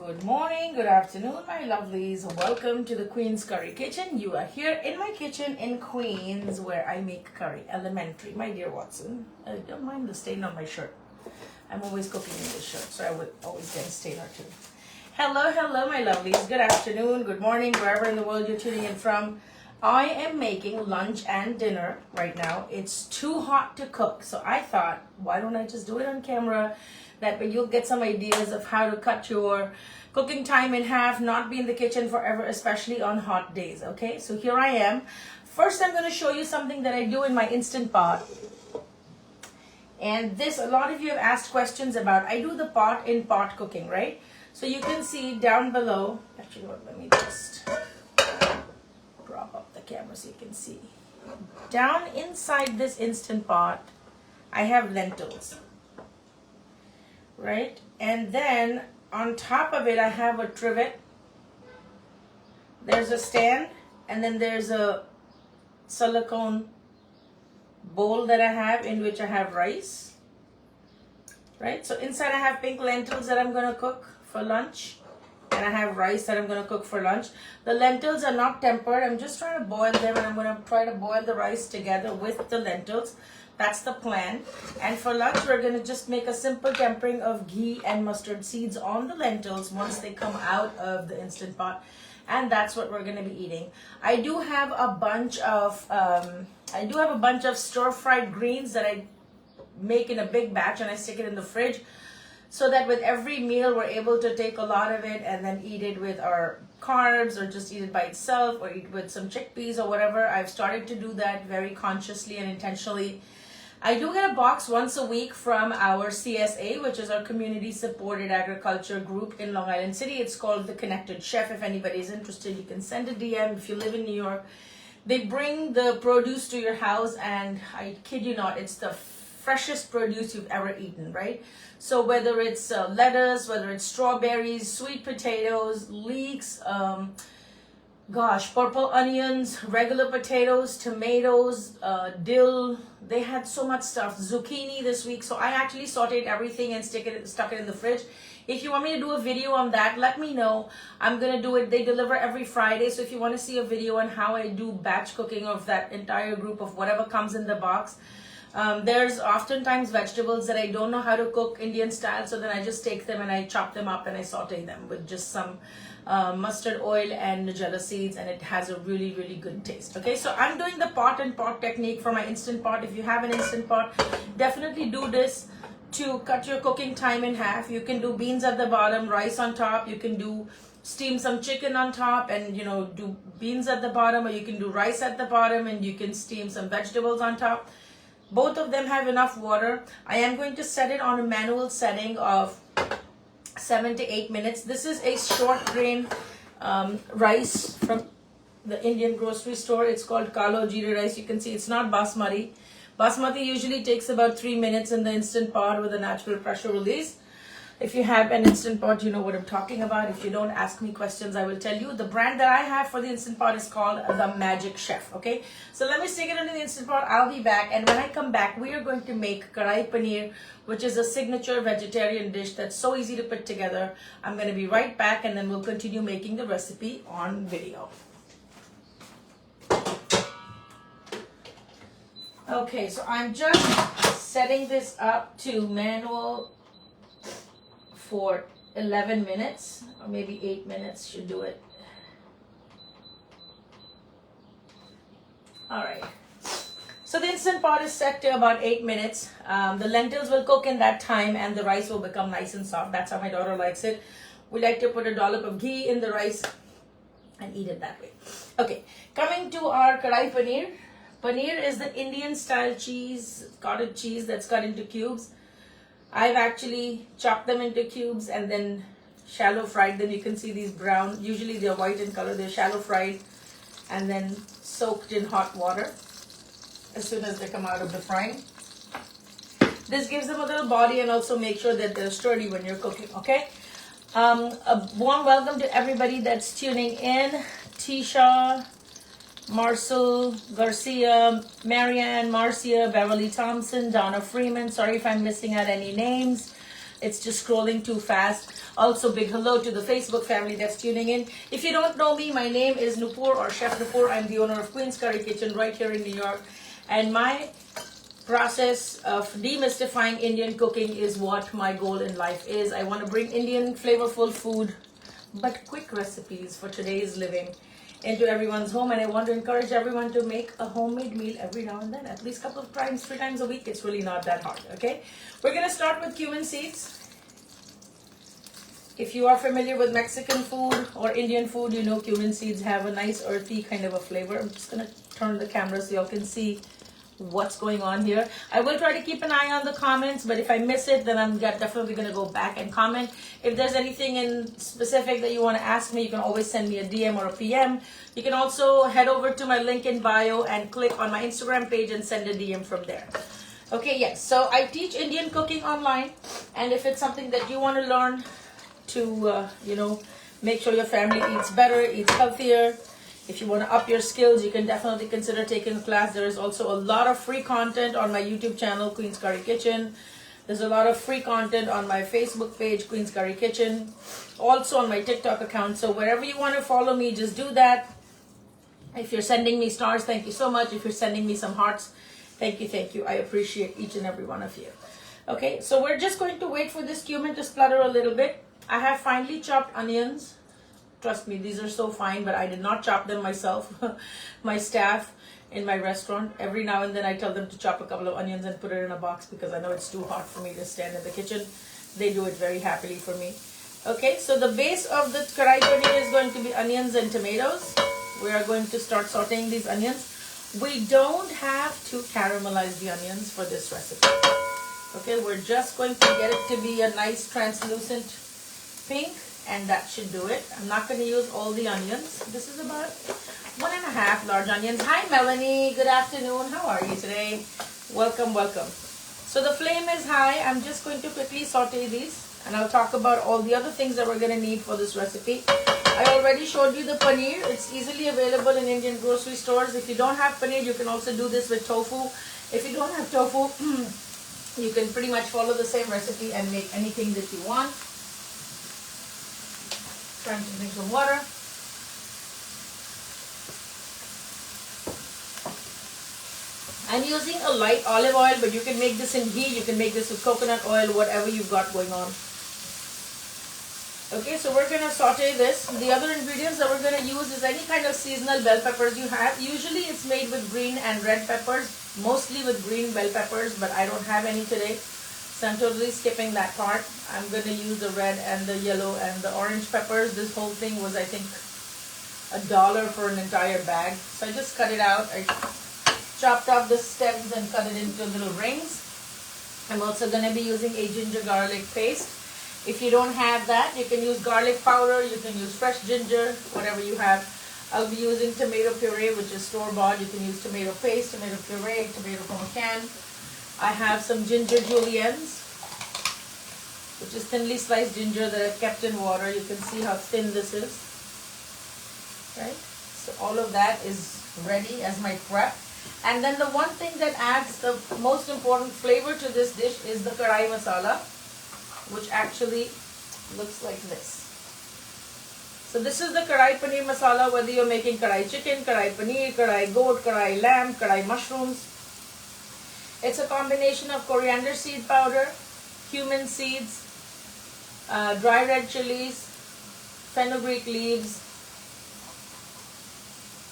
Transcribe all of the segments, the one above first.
Good morning, good afternoon, my lovelies. Welcome to the Queen's Curry Kitchen. You are here in my kitchen in Queens where I make curry. Elementary, my dear Watson. Don't mind the stain on my shirt. I'm always cooking in this shirt, so I would always get a stain or two. Hello, hello, my lovelies. Good afternoon, good morning, wherever in the world you're tuning in from. I am making lunch and dinner right now. It's too hot to cook, so I thought, why don't I just do it on camera? That way you'll get some ideas of how to cut your cooking time in half, not be in the kitchen forever, especially on hot days, okay? So here I am. First, I'm going to show you something that I do in my Instant Pot. And this, a lot of you have asked questions about. I do the pot cooking, right? So you can see down below, actually, let me just prop up the camera so you can see. Down inside this Instant Pot, I have lentils. Right, and then on top of it I have a trivet, there's a stand, and then there's a silicone bowl that I have in which I have rice. Right, so inside I have pink lentils that I'm going to cook for lunch, and I have rice that I'm going to cook for lunch. The lentils are not tempered. I'm just trying to boil them, and I'm going to try to boil the rice together with the lentils. That's the plan. And for lunch, we're going to just make a simple tempering of ghee and mustard seeds on the lentils once they come out of the Instant Pot. And that's what we're going to be eating. I do have a bunch of stir-fried greens that I make in a big batch, and I stick it in the fridge so that with every meal we're able to take a lot of it and then eat it with our carbs, or just eat it by itself, or eat with some chickpeas or whatever. I've started to do that very consciously and intentionally. I do get a box once a week from our CSA, which is our community supported agriculture group in Long Island City. It's called The Connected Chef. If anybody's interested, you can send a DM. If you live in New York, they bring the produce to your house, and I kid you not, it's the freshest produce you've ever eaten, right? So whether it's lettuce, whether it's strawberries, sweet potatoes, leeks, purple onions, regular potatoes, tomatoes, dill. They had so much stuff. Zucchini this week. So I actually sauteed everything and stuck it in the fridge. If you want me to do a video on that, let me know. I'm going to do it. They deliver every Friday. So if you want to see a video on how I do batch cooking of that entire group of whatever comes in the box. There's oftentimes vegetables that I don't know how to cook Indian style. So then I just take them and I chop them up and I saute them with just some mustard oil and nigella seeds, and it has a really, really good taste. Okay, so I'm doing the pot and pot technique for my Instant Pot. If you have an Instant Pot, definitely do this to cut your cooking time in half. You can do beans at the bottom, rice on top. You can do steam some chicken on top and do beans at the bottom, or you can do rice at the bottom and you can steam some vegetables on top. Both of them have enough water. I am going to set it on a manual setting of 7 to 8 minutes. This is a short grain rice from the Indian grocery store. It's called Kalo Jeera rice. You can see it's not basmati. Basmati usually takes about 3 minutes in the Instant Pot with a natural pressure release. If you have an Instant Pot, you know what I'm talking about. If you don't, ask me questions, I will tell you. The brand that I have for the Instant Pot is called The Magic Chef, okay? So let me stick it into the Instant Pot. I'll be back. And when I come back, we are going to make karai paneer, which is a signature vegetarian dish that's so easy to put together. I'm going to be right back, and then we'll continue making the recipe on video. Okay, so I'm just setting this up to manual for 11 minutes, or maybe 8 minutes should do it. All right. So the Instant Pot is set to about 8 minutes. The lentils will cook in that time, and the rice will become nice and soft. That's how my daughter likes it. We like to put a dollop of ghee in the rice and eat it that way. Okay, coming to our karai paneer. Paneer is the Indian style cheese, cottage cheese that's cut into cubes. I've actually chopped them into cubes and then shallow fried them. You can see these brown, usually they're white in color. They're shallow fried and then soaked in hot water as soon as they come out of the frying. This gives them a little body and also make sure that they're sturdy when you're cooking, okay? A warm welcome to everybody that's tuning in. Tisha, Marcel Garcia, Marianne, Marcia, Beverly Thompson, Donna Freeman. Sorry if I'm missing out any names. It's just scrolling too fast. Also, big hello to the Facebook family that's tuning in. If you don't know me, my name is Nupur or Chef Nupur. I'm the owner of Queen's Curry Kitchen right here in New York. And my process of demystifying Indian cooking is what my goal in life is. I want to bring Indian flavorful food, but quick recipes for today's living into everyone's home, and I want to encourage everyone to make a homemade meal every now and then, at least a couple of times, 3 times a week. It's really not that hard. Okay, we're gonna start with cumin seeds. If you are familiar with Mexican food or Indian food, you know cumin seeds have a nice earthy kind of a flavor. I'm just gonna turn the camera so y'all can see what's going on here. I will try to keep an eye on the comments, but if I miss it, then I'm definitely going to go back and comment. If there's anything in specific that you want to ask me, you can always send me a DM or a PM. You can also head over to my link in bio and click on my Instagram page and send a DM from there. Okay, yes, so I teach Indian cooking online, and if it's something that you want to learn to, make sure your family eats better, eats healthier, if you want to up your skills, you can definitely consider taking a class. There is also a lot of free content on my YouTube channel, Queen's Curry Kitchen. There's a lot of free content on my Facebook page, Queen's Curry Kitchen. Also on my TikTok account. So wherever you want to follow me, just do that. If you're sending me stars, thank you so much. If you're sending me some hearts, thank you. I appreciate each and every one of you. Okay, so we're just going to wait for this cumin to splutter a little bit. I have finely chopped onions. Trust me, these are so fine, but I did not chop them myself. My staff in my restaurant, every now and then I tell them to chop a couple of onions and put it in a box because I know it's too hot for me to stand in the kitchen. They do it very happily for me. Okay, so the base of the karai paneer is going to be onions and tomatoes. We are going to start sauteing these onions. We don't have to caramelize the onions for this recipe. Okay, we're just going to get it to be a nice translucent pink. And that should do it. I'm not going to use all the onions. This is about 1.5 large onions. Hi Melanie, good afternoon. How are you today? Welcome. So the flame is high. I'm just going to quickly saute these, and I'll talk about all the other things that we're going to need for this recipe. I already showed you the paneer. It's easily available in Indian grocery stores. If you don't have paneer, you can also do this with tofu. If you don't have tofu, you can pretty much follow the same recipe and make anything that you want. Trying to drink some water. I'm using a light olive oil, but you can make this in ghee, you can make this with coconut oil, whatever you've got going on. Okay, so we're going to saute this. The other ingredients that we're going to use is any kind of seasonal bell peppers you have. Usually it's made with green and red peppers, mostly with green bell peppers, but I don't have any today. So I'm totally skipping that part. I'm going to use the red and the yellow and the orange peppers. This whole thing was, I think, $1 for an entire bag. So I just cut it out. I chopped off the stems and cut it into little rings. I'm also going to be using a ginger garlic paste. If you don't have that, you can use garlic powder. You can use fresh ginger, whatever you have. I'll be using tomato puree, which is store-bought. You can use tomato paste, tomato puree, tomato from a can. I have some ginger juliennes, which is thinly sliced ginger that I've kept in water. You can see how thin this is, right? So all of that is ready as my prep. And then the one thing that adds the most important flavor to this dish is the karai masala, which actually looks like this. So this is the karai paneer masala, whether you're making karai chicken, karai paneer, karai goat, karai lamb, karai mushrooms. It's a combination of coriander seed powder, cumin seeds, dry red chilies, fenugreek leaves,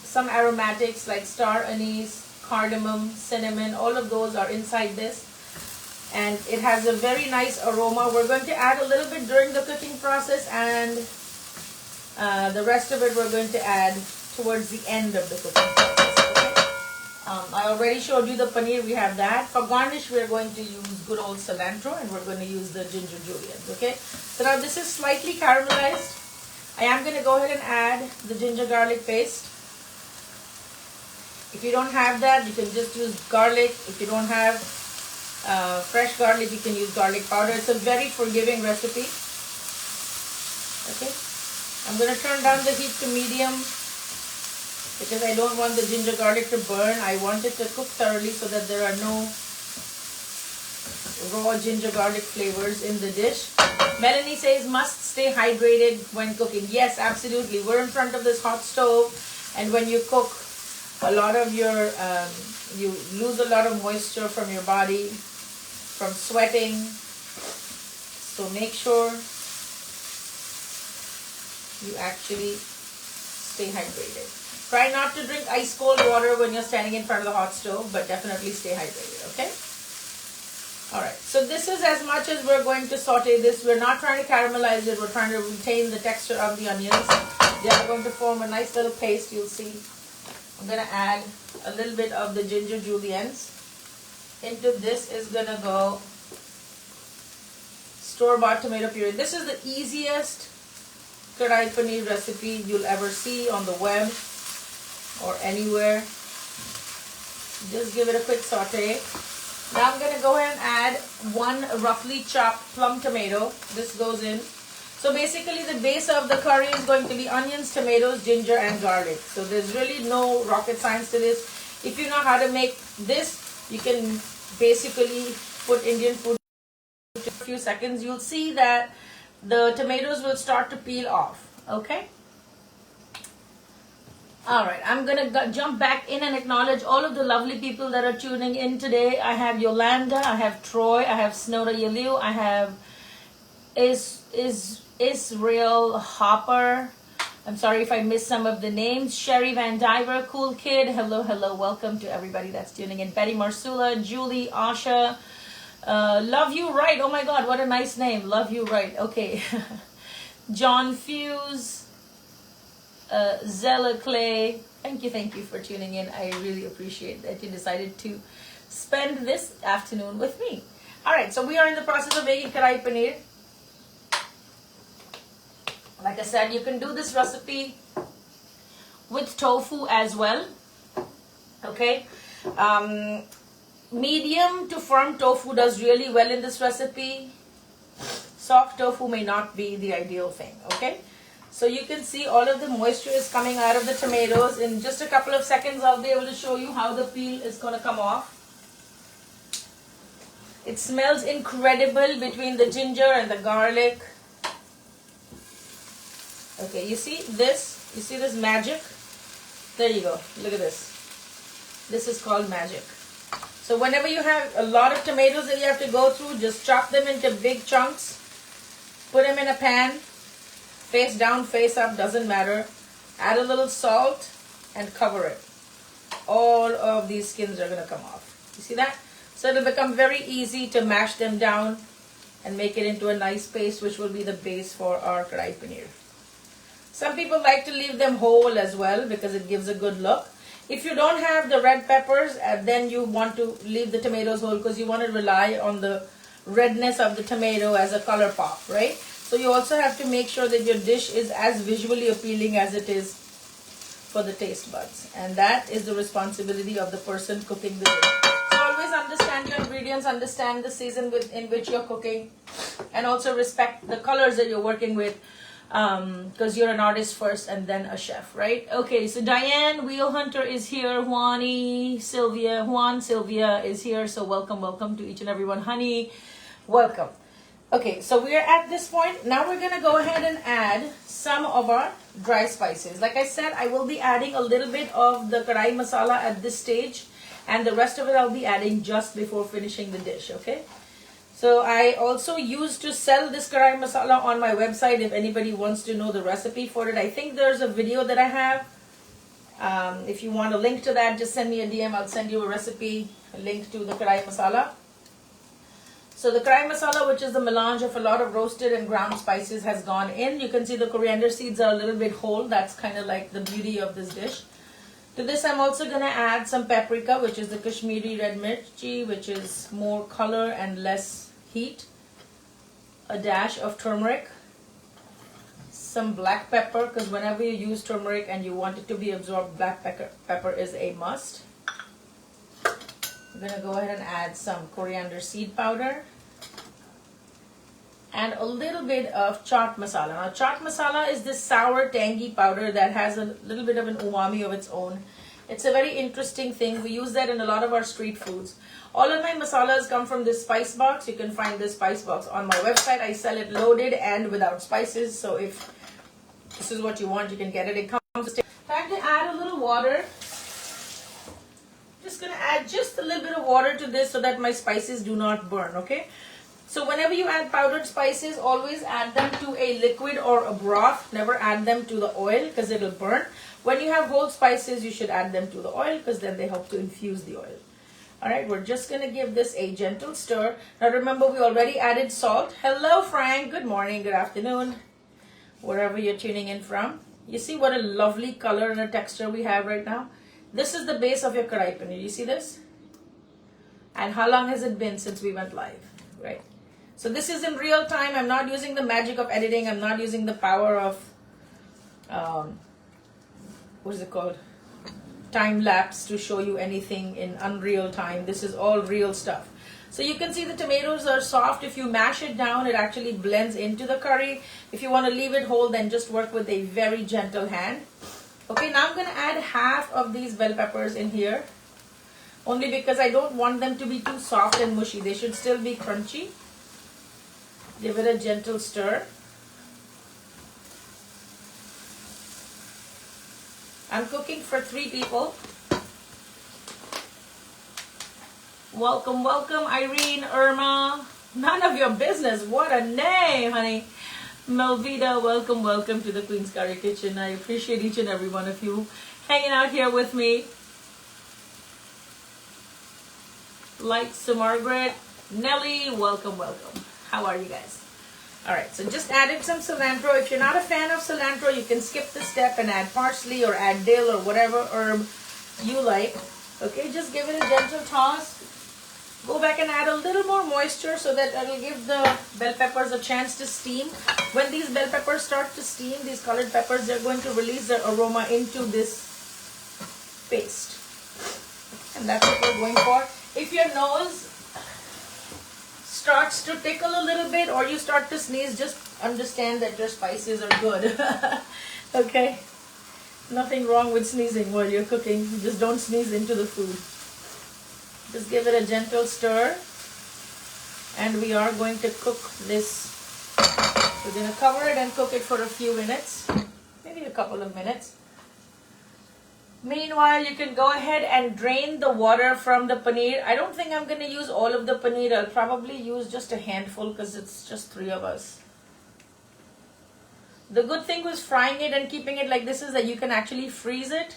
some aromatics like star anise, cardamom, cinnamon, all of those are inside this. And it has a very nice aroma. We're going to add a little bit during the cooking process, and the rest of it we're going to add towards the end of the cooking process. I already showed you the paneer, we have that. For garnish, we're going to use good old cilantro, and we're going to use the ginger julienne, okay? So now this is slightly caramelized. I am going to go ahead and add the ginger garlic paste. If you don't have that, you can just use garlic. If you don't have fresh garlic, you can use garlic powder. It's a very forgiving recipe, okay? I'm going to turn down the heat to medium, because I don't want the ginger garlic to burn. I want it to cook thoroughly so that there are no raw ginger garlic flavors in the dish. Melanie says must stay hydrated when cooking. Yes, absolutely. We're in front of this hot stove, and when you cook, a lot of your you lose a lot of moisture from your body from sweating. So make sure you actually stay hydrated. Try not to drink ice cold water when you're standing in front of the hot stove, but definitely stay hydrated, okay? Alright, so this is as much as we're going to saute this. We're not trying to caramelize it, we're trying to retain the texture of the onions. They are going to form a nice little paste, you'll see. I'm going to add a little bit of the ginger juliennes. Into this is going to go store-bought tomato puree. This is the easiest kadai paneer recipe you'll ever see on the web or anywhere. Just give it a quick saute. Now I'm going to go ahead and add one roughly chopped plum tomato. This goes in. So basically the base of the curry is going to be onions, tomatoes, ginger and garlic. So there's really no rocket science to this. If you know how to make this, you can basically put Indian food in a few seconds. You'll see that the tomatoes will start to peel off. Okay? Alright, I'm going to jump back in and acknowledge all of the lovely people that are tuning in today. I have Yolanda, I have Troy, I have Snowda Yaliu, I have Israel Hopper. I'm sorry if I missed some of the names. Sherry Van Diver, Cool Kid, hello, hello, welcome to everybody that's tuning in. Betty Marsula, Julie, Asha, Love You Right, oh my god, what a nice name, Love You Right, okay. John Fuse, Zella Clay, thank you for tuning in. I really appreciate that you decided to spend this afternoon with me. Alright, so we are in the process of making kadai paneer. Like I said, you can do this recipe with tofu as well. Okay, medium to firm tofu does really well in this recipe. Soft tofu may not be the ideal thing. Okay, so you can see all of the moisture is coming out of the tomatoes. In just a couple of seconds I'll be able to show you how the peel is going to come off. It smells incredible between the ginger and the garlic. Okay, you see this? You see this magic? There you go. Look at this. This is called magic. So whenever you have a lot of tomatoes that you have to go through, just chop them into big chunks. Put them in a pan. Face down, face up, doesn't matter. Add a little salt and cover it. All of these skins are going to come off. You see that? So it'll become very easy to mash them down and make it into a nice paste, which will be the base for our kadai paneer. Some people like to leave them whole as well because it gives a good look. If you don't have the red peppers, then you want to leave the tomatoes whole because you want to rely on the redness of the tomato as a color pop, right? So you also have to make sure that your dish is as visually appealing as it is for the taste buds. And that is the responsibility of the person cooking the dish. So always understand your ingredients, understand the season in which you're cooking, and also respect the colors that you're working with. Because you're an artist first and then a chef, right? Okay, so Diane Wheel Hunter is here. Juan Sylvia is here. So welcome to each and everyone. Honey, welcome. Okay, so we're at this point. Now we're gonna go ahead and add some of our dry spices. Like I said, I will be adding a little bit of the kadai masala at this stage, and the rest of it I'll be adding just before finishing the dish, okay? So I also used to sell this kadai masala on my website if anybody wants to know the recipe for it. I think there's a video that I have. If you want a link to that, just send me a DM. I'll send you a recipe, a link to the kadai masala. So the kadai masala, which is the melange of a lot of roasted and ground spices, has gone in. You can see the coriander seeds are a little bit whole. That's kind of like the beauty of this dish. To this, I'm also going to add some paprika, which is the Kashmiri red mirchi, which is more color and less heat. A dash of turmeric. Some black pepper, because whenever you use turmeric and you want it to be absorbed, black pepper is a must. I'm going to go ahead and add some coriander seed powder. And a little bit of chaat masala. Now, chaat masala is this sour, tangy powder that has a little bit of an umami of its own. It's a very interesting thing. We use that in a lot of our street foods. All of my masalas come from this spice box. You can find this spice box on my website. I sell it loaded and without spices. So if this is what you want, you can get it. It comes. Time to add a little water. Just gonna add just a little bit of water to this so that my spices do not burn, okay? So whenever you add powdered spices, always add them to a liquid or a broth. Never add them to the oil because it'll burn. When you have whole spices, you should add them to the oil because then they help to infuse the oil. All right, we're just going to give this a gentle stir. Now remember, we already added salt. Hello, Frank. Good morning, good afternoon, wherever you're tuning in from. You see what a lovely color and a texture we have right now? This is the base of your karai paneer. You see this? And how long has it been since we went live, right? So this is in real time. I'm not using the magic of editing. I'm not using the power of, what is it called? Time lapse to show you anything in unreal time. This is all real stuff. So you can see the tomatoes are soft. If you mash it down, it actually blends into the curry. If you want to leave it whole, then just work with a very gentle hand. Okay, now I'm going to add half of these bell peppers in here. Only because I don't want them to be too soft and mushy. They should still be crunchy. Give it a gentle stir. I'm cooking for 3 people. Welcome, welcome, Irene, Irma. None of your business. What a name, honey. Melvita, welcome, welcome to the Queen's Curry Kitchen. I appreciate each and every one of you hanging out here with me. Lights to Margaret. Nelly, welcome, welcome. How are you guys? All right, so just added some cilantro. If you're not a fan of cilantro, you can skip this step and add parsley or add dill or whatever herb you like. Okay, just give it a gentle toss. Go back and add a little more moisture so that it'll give the bell peppers a chance to steam. When these bell peppers start to steam, these colored peppers, they're going to release their aroma into this paste. And that's what we're going for. If your nose starts to tickle a little bit or you start to sneeze, just understand that your spices are good. Okay? Nothing wrong with sneezing while you're cooking. You just don't sneeze into the food. Just give it a gentle stir. And we are going to cook this. We're going to cover it and cook it for a few minutes. Maybe a couple of minutes. Meanwhile, you can go ahead and drain the water from the paneer. I don't think I'm going to use all of the paneer. I'll probably use just a handful because it's just 3 of us. The good thing with frying it and keeping it like this is that you can actually freeze it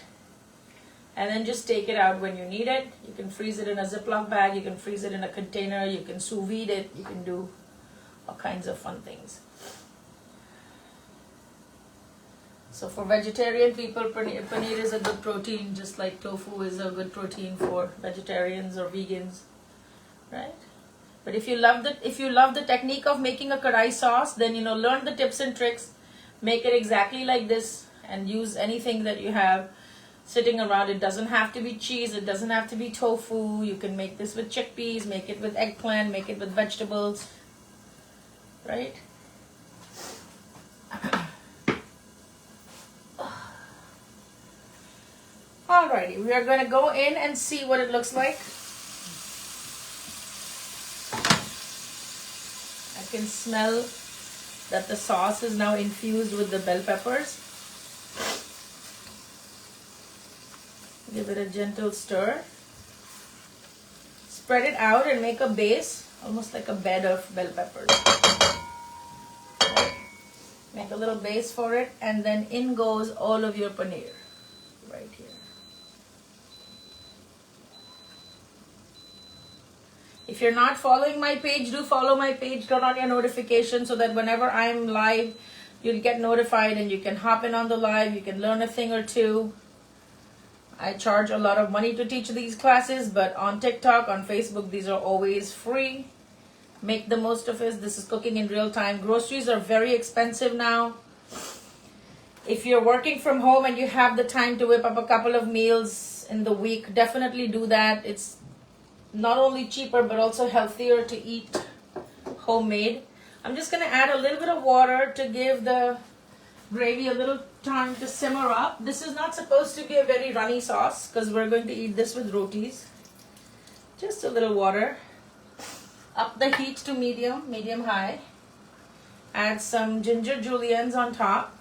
and then just take it out when you need it. You can freeze it in a Ziploc bag. You can freeze it in a container. You can sous vide it. You can do all kinds of fun things. So for vegetarian people, paneer is a good protein, just like tofu is a good protein for vegetarians or vegans, right? But if you love the technique of making a kadai sauce, then learn the tips and tricks, make it exactly like this, and use anything that you have sitting around. It doesn't have to be cheese, it doesn't have to be tofu. You can make this with chickpeas, make it with eggplant, make it with vegetables, right? Alrighty, we are going to go in and see what it looks like. I can smell that the sauce is now infused with the bell peppers. Give it a gentle stir. Spread it out and make a base, almost like a bed of bell peppers. Make a little base for it, and then in goes all of your paneer right here. If you're not following my page, do follow my page, turn on your notifications so that whenever I'm live, you'll get notified and you can hop in on the live, you can learn a thing or two. I charge a lot of money to teach these classes, but on TikTok, on Facebook, these are always free. Make the most of it. This is cooking in real time. Groceries are very expensive now. If you're working from home and you have the time to whip up a couple of meals in the week, definitely do that. It's not only cheaper but also healthier to eat homemade. I'm just going to add a little bit of water to give the gravy a little time to simmer up. This is not supposed to be a very runny sauce because we're going to eat this with rotis. Just a little water. Up the heat to medium high. Add some ginger juliennes on top.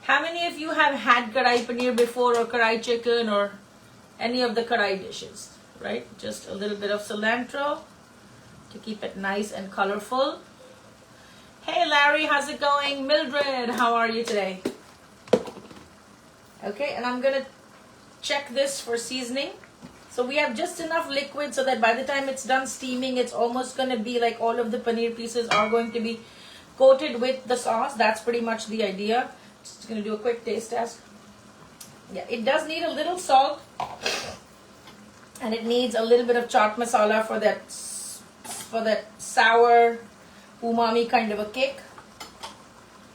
How many of you have had karai paneer before, or karai chicken, or any of the karai dishes, right? Just a little bit of cilantro to keep it nice and colorful. Hey Larry, how's it going? Mildred, how are you today? Okay, and I'm gonna check this for seasoning. So we have just enough liquid so that by the time it's done steaming, it's almost gonna be like all of the paneer pieces are going to be coated with the sauce. That's pretty much the idea. Just gonna do a quick taste test. Yeah, it does need a little salt, and it needs a little bit of chaat masala for that sour umami kind of a kick.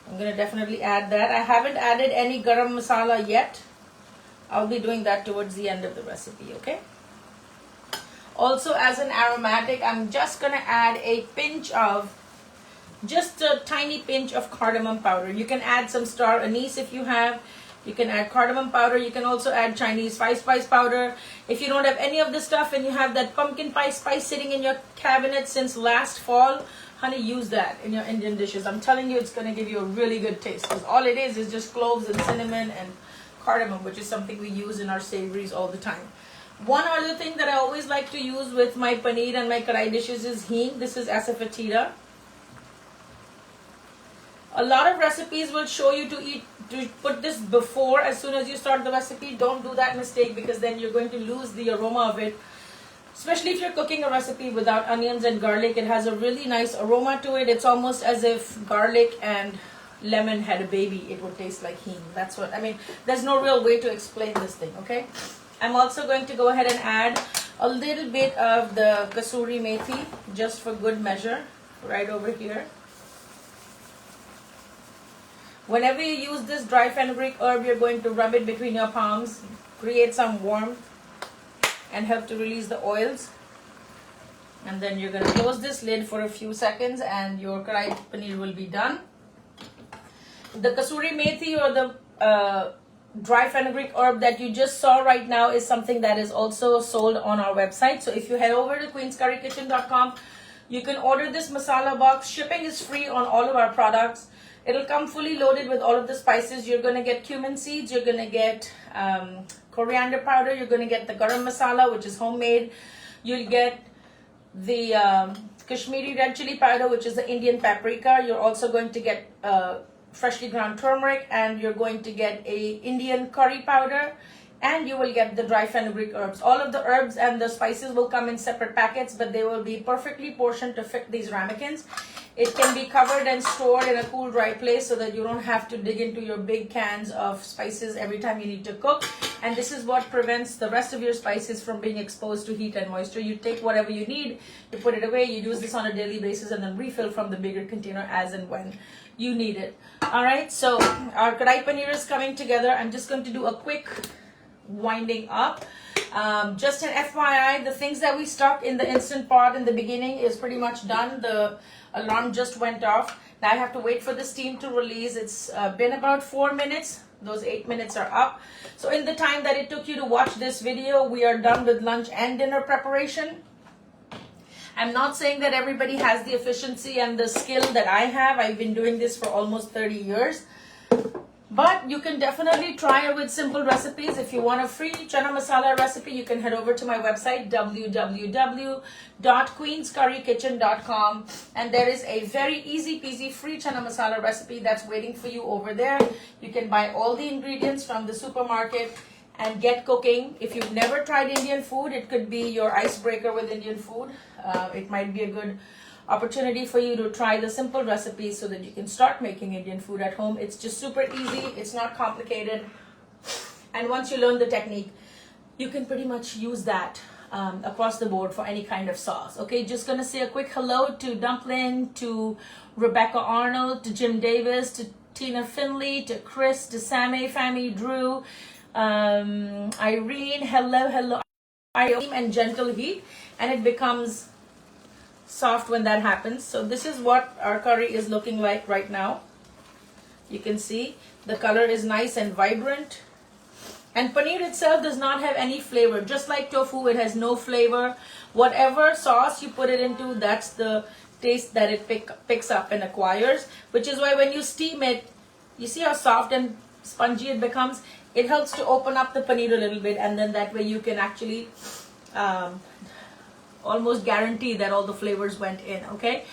I'm gonna definitely add that. I haven't added any garam masala yet. I'll be doing that towards the end of the recipe, okay? Also, as an aromatic, I'm just gonna add just a tiny pinch of cardamom powder. You can add some star anise if you have. You can add cardamom powder. You can also add Chinese spice powder. If you don't have any of this stuff and you have that pumpkin pie spice sitting in your cabinet since last fall, honey, use that in your Indian dishes. I'm telling you, it's going to give you a really good taste, because all it is just cloves and cinnamon and cardamom, which is something we use in our savories all the time. One other thing that I always like to use with my paneer and my karai dishes is hing. This is asafoetida. A lot of recipes will show you to put this before, as soon as you start the recipe. Don't do that mistake, because then you're going to lose the aroma of it. Especially if you're cooking a recipe without onions and garlic, it has a really nice aroma to it. It's almost as if garlic and lemon had a baby. It would taste like hing. That's what I mean. There's no real way to explain this thing, okay? I'm also going to go ahead and add a little bit of the kasuri methi, just for good measure, right over here. Whenever you use this dry fenugreek herb, you're going to rub it between your palms, create some warmth, and help to release the oils. And then you're going to close this lid for a few seconds, and your karai paneer will be done. The kasuri methi, or the dry fenugreek herb that you just saw right now, is something that is also sold on our website. So if you head over to queenscurrykitchen.com, you can order this masala box. Shipping is free on all of our products. It'll come fully loaded with all of the spices. You're going to get cumin seeds. You're going to get coriander powder. You're going to get the garam masala, which is homemade. You'll get the Kashmiri red chili powder, which is the Indian paprika. You're also going to get freshly ground turmeric, and you're going to get a Indian curry powder, and you will get the dry fenugreek herbs. All of the herbs and the spices will come in separate packets, but they will be perfectly portioned to fit these ramekins. It can be covered and stored in a cool, dry place so that you don't have to dig into your big cans of spices every time you need to cook. And this is what prevents the rest of your spices from being exposed to heat and moisture. You take whatever you need, you put it away, you use this on a daily basis, and then refill from the bigger container as and when you need it. All right, so our karai paneer is coming together. I'm just going to do a quick winding up. Just an FYI, the things that we stuck in the Instant Pot in the beginning is pretty much done. The alarm just went off. Now I have to wait for the steam to release. It's been about 4 minutes. Those 8 minutes are up. So in the time that it took you to watch this video, we are done with lunch and dinner preparation. I'm not saying that everybody has the efficiency and the skill that I have. I've been doing this for almost 30 years. But you can definitely try it with simple recipes. If you want a free chana masala recipe, you can head over to my website, www.queenscurrykitchen.com. And there is a very easy peasy free chana masala recipe that's waiting for you over there. You can buy all the ingredients from the supermarket and get cooking. If you've never tried Indian food, it could be your icebreaker with Indian food. It might be a good opportunity for you to try the simple recipes so that you can start making Indian food at home. It's just super easy. It's not complicated. And once you learn the technique, you can pretty much use that across the board for any kind of sauce. Okay, just gonna say a quick hello to Dumpling, to Rebecca Arnold, to Jim Davis, to Tina Finley, to Chris, to Sammy, Family, Drew, Irene, hello, and gentle heat, and it becomes soft when that happens. So this is what our curry is looking like right now. You can see the color is nice and vibrant. And paneer itself does not have any flavor. Just like tofu, it has no flavor. Whatever sauce you put it into, that's the taste that it picks up and acquires. Which is why when you steam it, you see how soft and spongy it becomes? It helps to open up the paneer a little bit, and then that way you can actually almost guarantee that all the flavors went in, okay?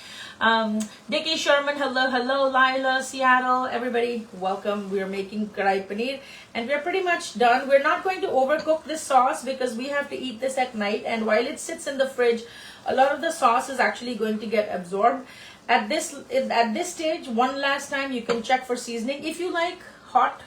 Dickie Sherman, hello, hello, Lila, Seattle, everybody, welcome. We're making karai paneer and we're pretty much done. We're not going to overcook this sauce because we have to eat this at night, and while it sits in the fridge, a lot of the sauce is actually going to get absorbed. At this stage, one last time, you can check for seasoning. If you like hot,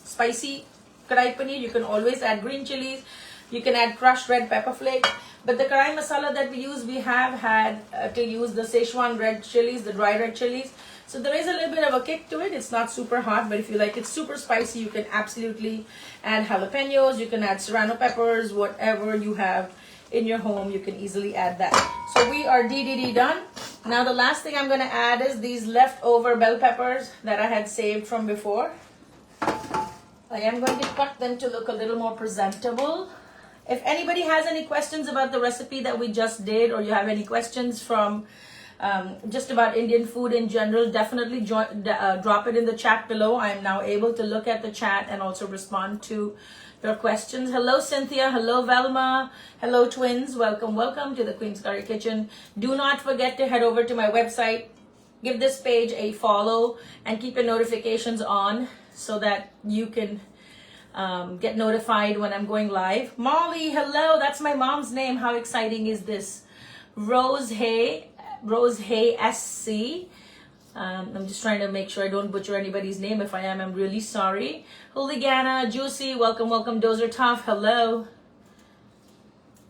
spicy karai paneer, you can always add green chilies. You can add crushed red pepper flakes. But the karai masala that we use, we have had to use the Szechuan red chilies, the dry red chilies. So there is a little bit of a kick to it. It's not super hot, but if you like it super spicy, you can absolutely add jalapenos. You can add serrano peppers, whatever you have in your home, you can easily add that. So we are DDD done. Now the last thing I'm going to add is these leftover bell peppers that I had saved from before. I am going to cut them to look a little more presentable. If anybody has any questions about the recipe that we just did, or you have any questions from just about Indian food in general, definitely drop it in the chat below. I am now able to look at the chat and also respond to your questions. Hello, Cynthia. Hello, Velma. Hello, twins. Welcome, welcome to the Queen's Curry Kitchen. Do not forget to head over to my website. Give this page a follow and keep your notifications on so that you can get notified when I'm going live. Molly, hello. That's my mom's name. How exciting is this? Rose Hay SC. I'm just trying to make sure I don't butcher anybody's name. If I am, I'm really sorry. Hooligana, Juicy, welcome, welcome. Dozer Tough, hello.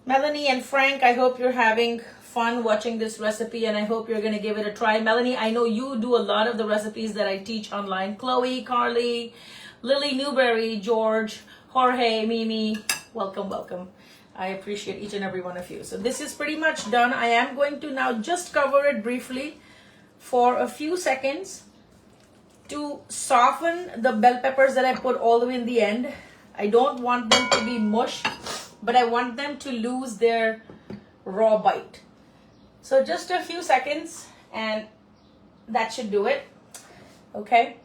Melanie and Frank, I hope you're having fun watching this recipe, and I hope you're going to give it a try. Melanie, I know you do a lot of the recipes that I teach online. Chloe, Carly, Lily Newberry, George, Jorge, Mimi, welcome, welcome. I appreciate each and every one of you. So this is pretty much done. I am going to now just cover it briefly for a few seconds to soften the bell peppers that I put all the way in the end. I don't want them to be mush, but I want them to lose their raw bite. So just a few seconds and that should do it. Okay.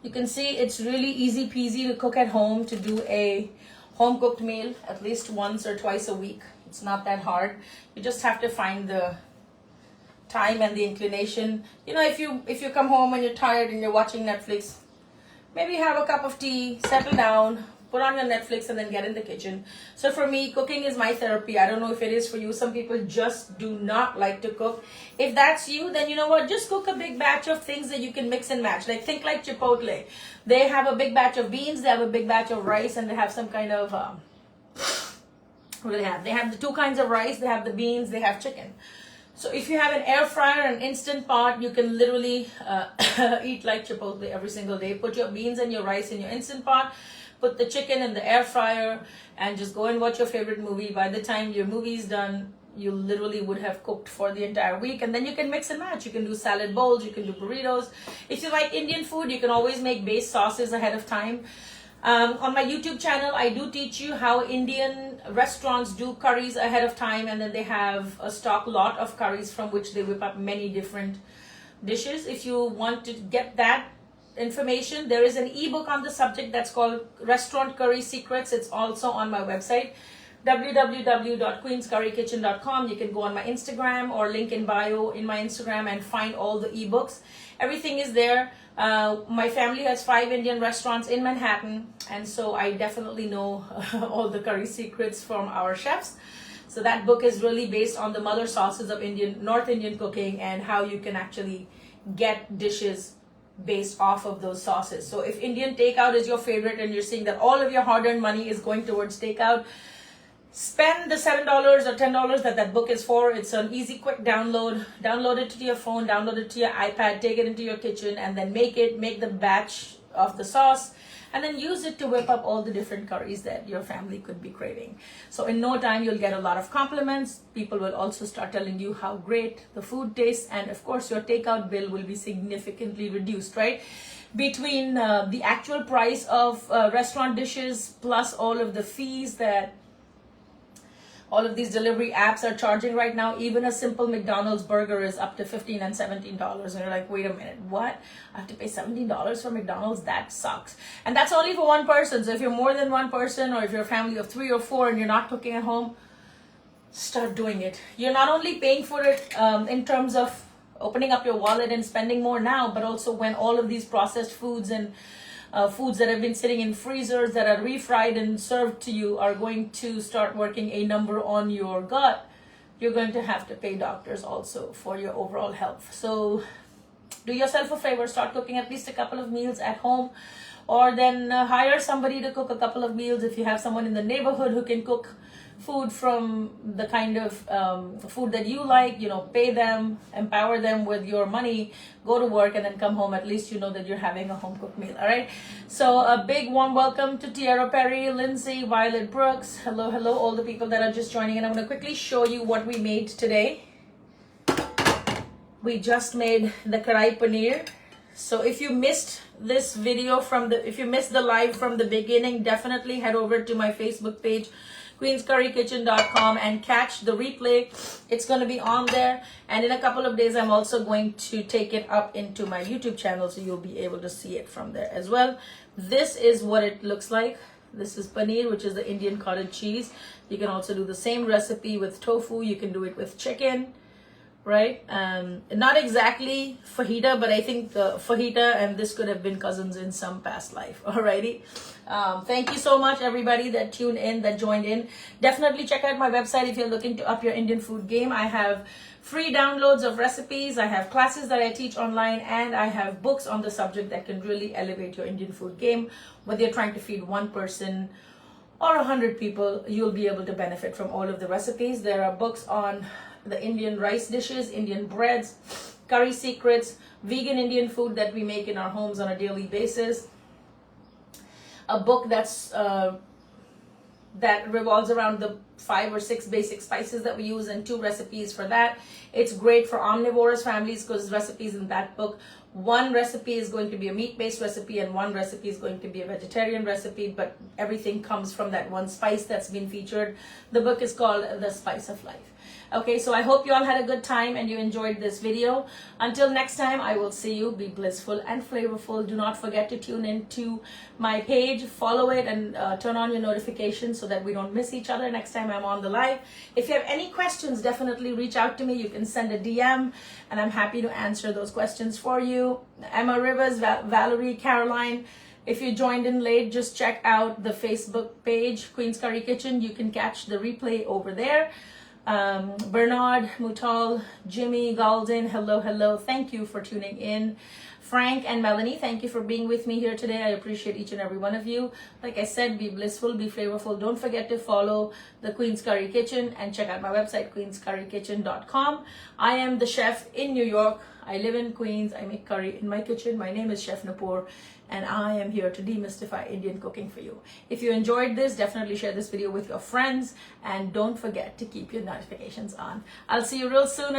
You can see it's really easy peasy to cook at home, to do a home cooked meal at least once or twice a week. It's not that hard. You just have to find the time and the inclination. You know, if you come home and you're tired and you're watching Netflix, maybe have a cup of tea, settle down, put on your Netflix, and then get in the kitchen. So for me, cooking is my therapy. I don't know if it is for you. Some people just do not like to cook. If that's you, then you know what? Just cook a big batch of things that you can mix and match. Like, think like Chipotle. They have a big batch of beans, they have a big batch of rice, and they have some kind of, what do they have? They have the two kinds of rice, they have the beans, they have chicken. So if you have an air fryer, an instant pot, you can literally eat like Chipotle every single day. Put your beans and your rice in your instant pot, put the chicken in the air fryer, and just go and watch your favorite movie. By the time your movie is done, you literally would have cooked for the entire week. And then you can mix and match. You can do salad bowls, you can do burritos. If you like Indian food, you can always make base sauces ahead of time. On my YouTube channel, I do teach you how Indian restaurants do curries ahead of time, and then they have a stock lot of curries from which they whip up many different dishes. If you want to get that information, there is an ebook on the subject that's called Restaurant Curry Secrets. It's also on my website, www.queenscurrykitchen.com. You can go on my Instagram or link in bio in my Instagram and find all the ebooks. Everything is there. My family has 5 Indian restaurants in Manhattan, and so I definitely know all the curry secrets from our chefs. So that book is really based on the mother sauces of North Indian cooking, and how you can actually get dishes based off of those sauces. So if Indian takeout is your favorite and you're seeing that all of your hard-earned money is going towards takeout, spend the $7 or $10 that book is for. It's an easy, quick download. Download it to your phone, download it to your iPad, take it into your kitchen, and then make the batch of the sauce. and then use it to whip up all the different curries that your family could be craving. So in no time, you'll get a lot of compliments. People will also start telling you how great the food tastes, and of course, your takeout bill will be significantly reduced, right? Between the actual price of restaurant dishes plus all of the fees that all of these delivery apps are charging right now, even a simple McDonald's burger is up to $15 and $17. And you're like, wait a minute, what? I have to pay $17 for McDonald's? That sucks. And that's only for one person. So if you're more than one person, or if you're a family of 3 or 4 and you're not cooking at home, start doing it. You're not only paying for it in terms of opening up your wallet and spending more now, but also when all of these processed foods and foods that have been sitting in freezers that are refried and served to you are going to start working a number on your gut, you're going to have to pay doctors also for your overall health. So do yourself a favor, start cooking at least a couple of meals at home, or then hire somebody to cook a couple of meals. If you have someone in the neighborhood who can cook food from the kind of food that you like, pay them, empower them with your money, go to work, and then come home. At least you know that you're having a home cooked meal. All right, so a big warm welcome to Tiara Perry, Lindsay, Violet Brooks. Hello, all the people that are just joining, and I'm going to quickly show you what we made today. We just made the karai paneer. So if you missed this video if you missed the live from the beginning, definitely head over to my Facebook page, queenscurrykitchen.com, and catch the replay. It's going to be on there, and in a couple of days I'm also going to take it up into my YouTube channel, so you'll be able to see it from there as well. This is what it looks like. This is paneer, which is the Indian cottage cheese. You can also do the same recipe with tofu. You can do it with chicken, right? Not exactly fajita, but I think the fajita and this could have been cousins in some past life. Alrighty. Thank you so much, everybody that tuned in, that joined in. Definitely check out my website if you're looking to up your Indian food game. I have free downloads of recipes, I have classes that I teach online, and I have books on the subject that can really elevate your Indian food game. Whether you're trying to feed one person or 100 people, you'll be able to benefit from all of the recipes. There are books on the Indian rice dishes, Indian breads, curry secrets, vegan Indian food that we make in our homes on a daily basis. A book that revolves around the 5 or 6 basic spices that we use, and 2 recipes for that. It's great for omnivorous families because recipes in that book, 1 recipe is going to be a meat-based recipe and 1 recipe is going to be a vegetarian recipe, but everything comes from that one spice that's been featured. The book is called The Spice of Life. Okay, so I hope you all had a good time and you enjoyed this video. Until next time, I will see you. Be blissful and flavorful. Do not forget to tune in to my page, follow it, and turn on your notifications so that we don't miss each other next time I'm on the live. If you have any questions, definitely reach out to me. You can send a DM and I'm happy to answer those questions for you. Emma Rivers, Valerie, Caroline. If you joined in late, just check out the Facebook page, Queen's Curry Kitchen. You can catch the replay over there. Bernard, Mutal, Jimmy, Galden, hello. Thank you for tuning in. Frank and Melanie, thank you for being with me here today. I appreciate each and every one of you. Like I said, be blissful, be flavorful. Don't forget to follow the Queen's Curry Kitchen and check out my website, queenscurrykitchen.com. I am the chef in New York. I live in Queens. I make curry in my kitchen. My name is Chef Napur, and I am here to demystify Indian cooking for you. If you enjoyed this, definitely share this video with your friends, and don't forget to keep your notifications on. I'll see you real soon.